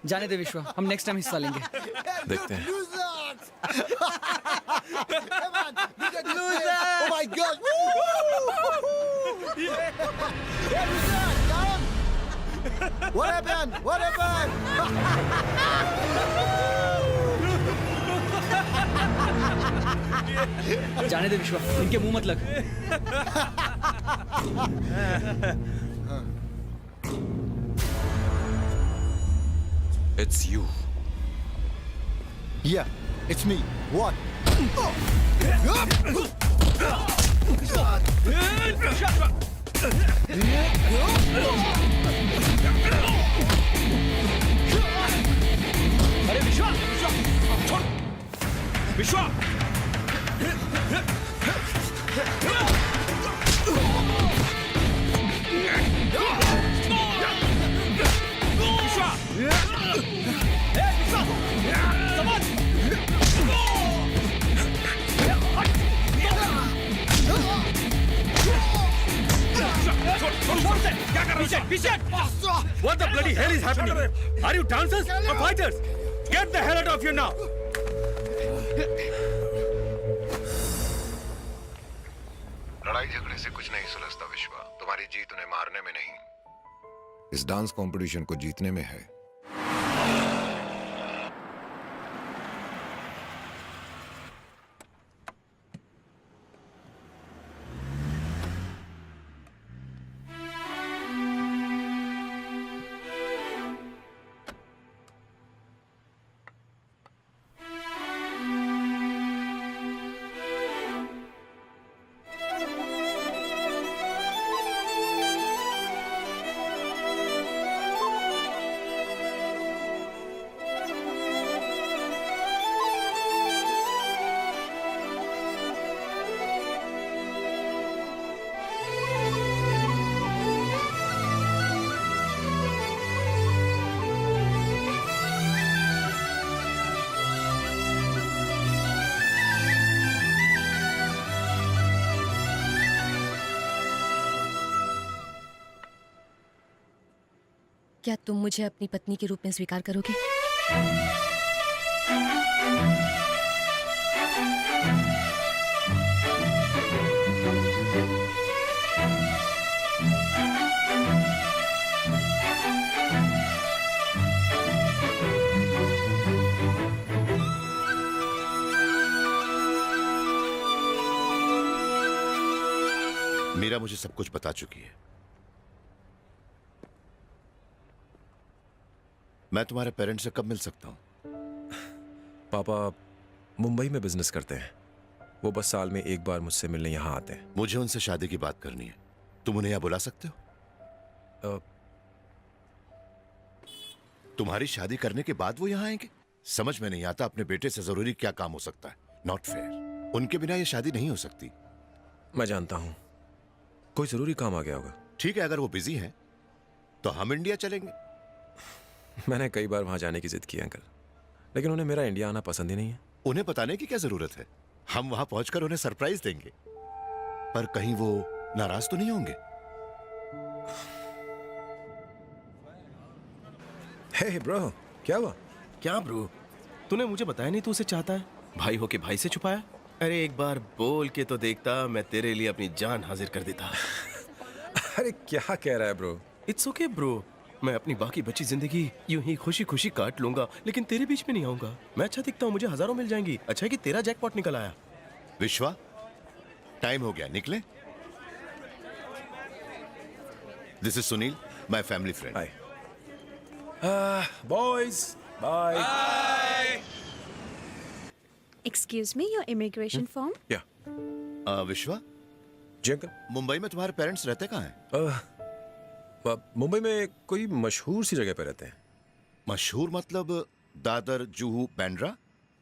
जाने दे विश्वा, हम नेक्स्ट टाइम हिस्सा लेंगे। देखते हैं। Oh my God! What happened? What happened? जाने दे विश्वा, इनके मुंह मत लग। It's you. Yeah, it's me. What? अरे विश्वा, छोड़। विश्वा, What the bloody hell is happening? Are you dancers or fighters? Get the hell out of here now! लड़ाई झगड़े से कुछ नहीं सुलझता विश्वा। तुम्हारी जीत उन्हें मारने में नहीं, इस डांस कंपटीशन को जीतने में है। क्या तुम मुझे अपनी पत्नी के रूप में स्वीकार करोगे? मीरा मुझे सब कुछ बता चुकी है। मैं तुम्हारे पेरेंट्स से कब मिल सकता हूं? पापा मुंबई में बिजनेस करते हैं। वो बस साल में एक बार मुझसे मिलने यहाँ आते हैं। मुझे उनसे शादी की बात करनी है। तुम उन्हें यहाँ बुला सकते हो? तुम्हारी शादी करने के बाद वो यहाँ आएंगे? समझ में नहीं आता, अपने बेटे से जरूरी क्या काम हो सकता है। Not fair. उनके बिना ये शादी नहीं हो सकती। मैं जानता हूँ, कोई जरूरी काम आ गया होगा। ठीक है, अगर वो बिजी हैं तो हम इंडिया चलेंगे। मैंने कई बार वहां जाने की जिद की अंकल, लेकिन उन्हें मेरा इंडिया आना पसंद ही नहीं है। उन्हें बताने की क्या जरूरत है? हम वहां पहुंचकर उन्हें सरप्राइज देंगे। पर कहीं वो नाराज तो नहीं होंगे? हे ब्रो, क्या हुआ? क्या ब्रो? तूने मुझे बताया नहीं तू उसे चाहता है? भाई हो के भाई से छुपाया? अरे एक बार बोल के तो देखता, मैं तेरे लिए अपनी जान हाजिर कर देता। अरे क्या कह रहा है ब्रो? इट्स ओके ब्रो, मैं अपनी बाकी बची जिंदगी यूं ही खुशी खुशी काट लूंगा, लेकिन तेरे बीच में नहीं आऊंगा। मैं अच्छा दिखता हूँ, मुझे हजारों मिल जाएंगी। अच्छा है कि तेरा जैकपॉट निकल आया। विश्वा, टाइम हो गया, निकले। This is Sunil, my family friend. Hi boys, bye. Excuse me, your immigration form? या विश्वा, जी अंकल। मुंबई में तुम्हारे पेरेंट्स रहते कहाँ हैं? मुंबई में कोई मशहूर सी जगह पे रहते हैं। मशहूर मतलब दादर, जुहू, बांद्रा?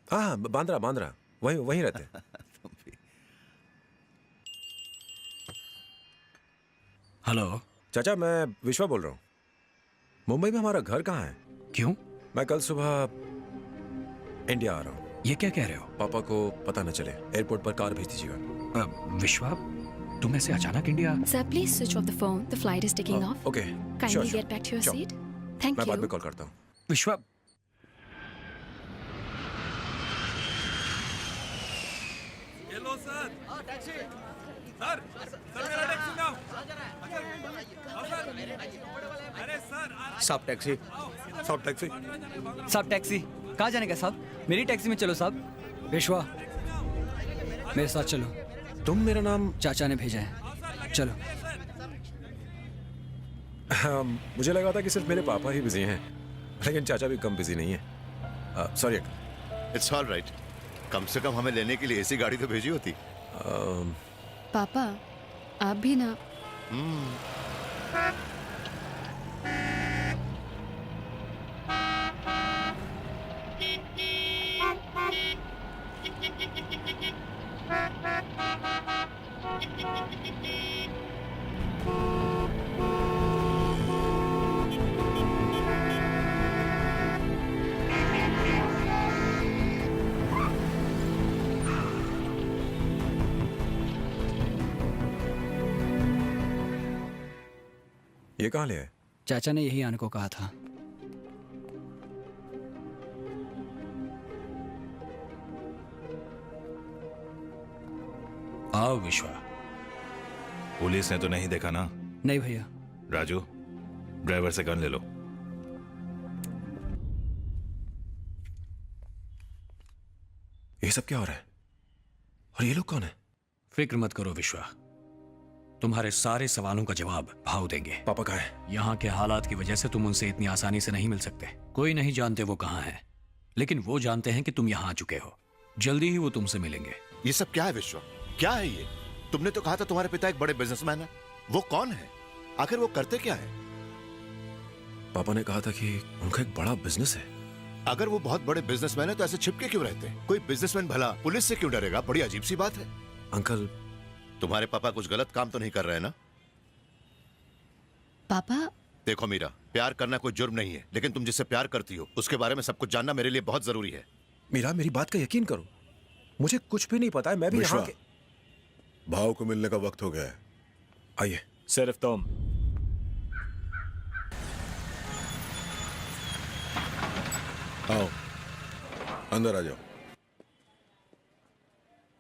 हाँ, बांद्रा बांद्रा, वहीं रहते हैं। हेलो चाचा, मैं विश्वा बोल रहा हूँ। मुंबई में हमारा घर कहाँ है? क्यों? मैं कल सुबह इंडिया आ रहा हूँ। ये क्या कह रहे हो? पापा को पता न चले, एयरपोर्ट पर कार भेज दीजिएगा। विश्वा, तुम ऐसे अचानक India? Sir, please switch off the phone. The flight is taking off. Okay, Kindly get back to your seat. Thank मैं बाद में you. कॉल करता हूँ। विश्वा साहब टैक्सी। साहब टैक्सी। साहब टैक्सी कहाँ जाने का साहब? मेरी टैक्सी में चलो साहब। विश्वा मेरे साथ चलो। तुम मेरा नाम चाचा ने भेजा है, चलो। हाँ, मुझे लगा था कि सिर्फ मेरे पापा ही बिजी हैं, लेकिन चाचा भी कम बिजी नहीं है। Sorry it's all right. कम से कम हमें लेने के लिए ऐसी गाड़ी तो भेजी होती। पापा आप भी ना। ये कहाँ ले आए? चाचा ने यही आने को कहा था। आओ विश्वा। पुलिस ने तो नहीं देखा ना? नहीं भैया। राजू, ड्राइवर से गन ले लो। ये सब क्या हो रहा है? और ये लोग कौन है? फिक्र मत करो विश्वा, तुम्हारे सारे सवालों का जवाब भाव देंगे। पापा कहाँ है? यहाँ के हालात की वजह से तुम उनसे इतनी आसानी से नहीं मिल सकते। कोई नहीं जानते वो कहाँ है, लेकिन वो जानते हैं कि तुम यहाँ आ चुके हो। जल्दी ही वो तुमसे मिलेंगे। ये सब क्या है विश्वा? क्या है ये? तुमने तो कहा था तुम्हारे पिता एक बड़े बिजनेसमैन है। वो कौन है? आखिर वो करते क्या है? पापा ने कहा था कि उनका एक बड़ा बिजनेस है। अगर वो बहुत बड़े बिजनेसमैन है तो ऐसे छिपके क्यों रहते हैं? कोई बिजनेसमैन भला पुलिस से क्यों डरेगा? बड़ी अजीब सी बात है। अंकल, तुम्हारे पापा कुछ गलत काम तो नहीं कर रहे हैं ना? पापा देखो मीरा, प्यार करना कोई जुर्म नहीं है, लेकिन तुम जिससे प्यार करती हो उसके बारे में सब कुछ जानना मेरे लिए बहुत जरूरी है। मीरा मेरी बात का यकीन करो, मुझे कुछ भी नहीं पता है। मैं भी यहाँ के... भाव को मिलने का वक्त हो गया है। आइए। सिर्फ तुम। आओ अंदर आ जाओ।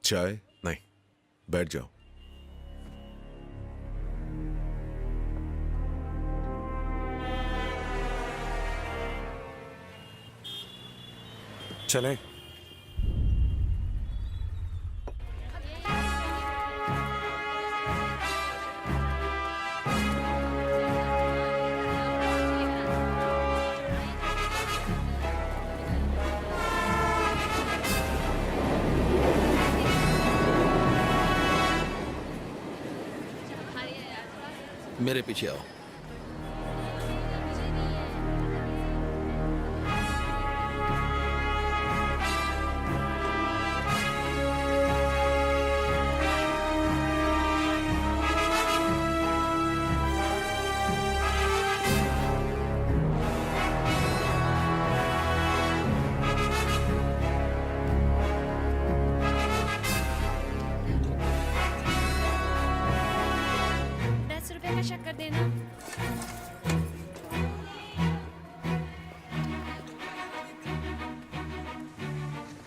चाय? नहीं। बैठ जाओ। चलें। मेरे पीछे आओ। शक्कर देना।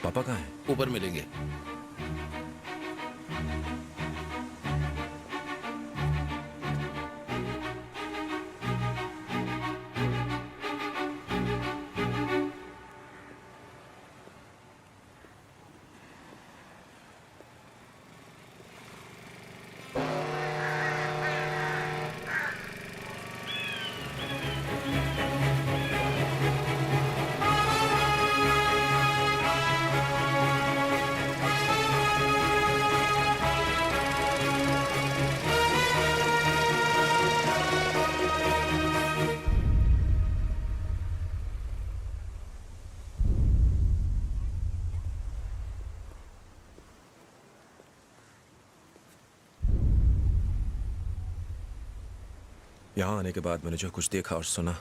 पापा कहाँ हैं? ऊपर मिलेंगे। यहाँ आने के बाद मैंने जो कुछ देखा और सुना,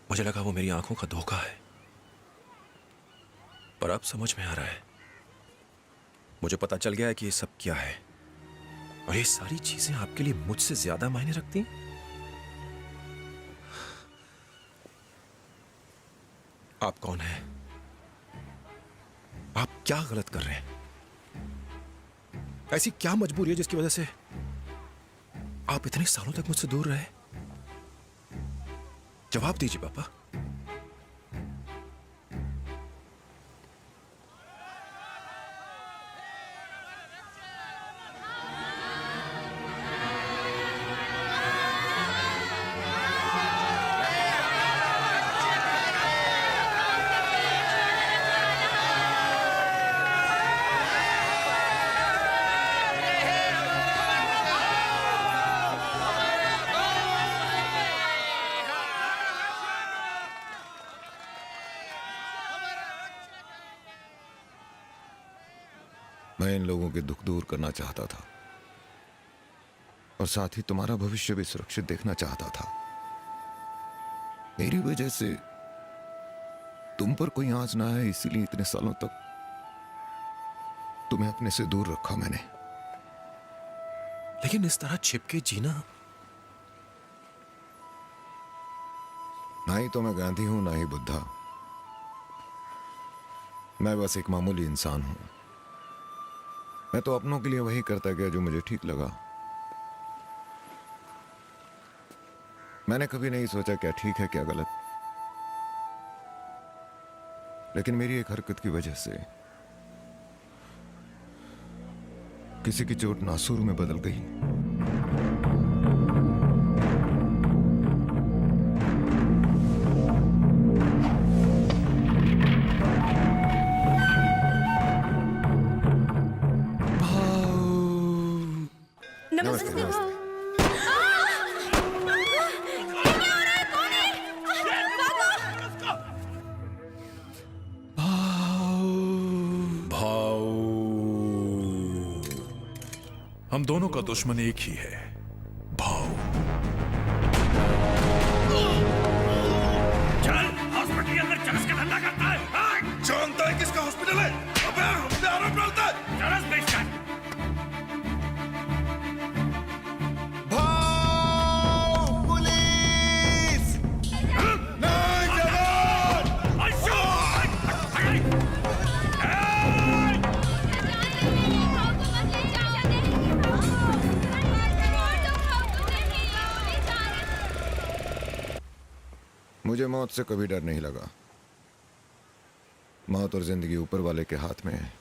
मुझे लगा वो मेरी आंखों का धोखा है। पर अब समझ में आ रहा है, मुझे पता चल गया है कि ये सब क्या है। और ये सारी चीजें आपके लिए मुझसे ज्यादा मायने रखती हैं। आप कौन हैं? आप क्या गलत कर रहे हैं? ऐसी क्या मजबूरी है जिसकी वजह से आप इतने सालों तक मुझसे दूर रहे? जवाब दीजिए पापा। मैं इन लोगों के दुख दूर करना चाहता था और साथ ही तुम्हारा भविष्य भी सुरक्षित देखना चाहता था। मेरी वजह से तुम पर कोई आंच ना है, इसीलिए इतने सालों तक तुम्हें अपने से दूर रखा मैंने। लेकिन इस तरह छिप के जीना, ना ही तो मैं गांधी हूं ना ही बुद्धा। मैं बस एक मामूली इंसान हूं। मैं तो अपनों के लिए वही करता गया जो मुझे ठीक लगा। मैंने कभी नहीं सोचा क्या ठीक है क्या गलत। लेकिन मेरी एक हरकत की वजह से किसी की चोट नासूर में बदल गई। नमस्ते, नमस्ते। हम दोनों का दुश्मन एक ही है, भाव। चल हॉस्पिटल के अंदर चरस का धंधा करता है। जानता है किसका हॉस्पिटल है? अबे हम पे आरोप डालता है। चरस बेचता है। मुझे मौत से कभी डर नहीं लगा। मौत और जिंदगी ऊपर वाले के हाथ में है।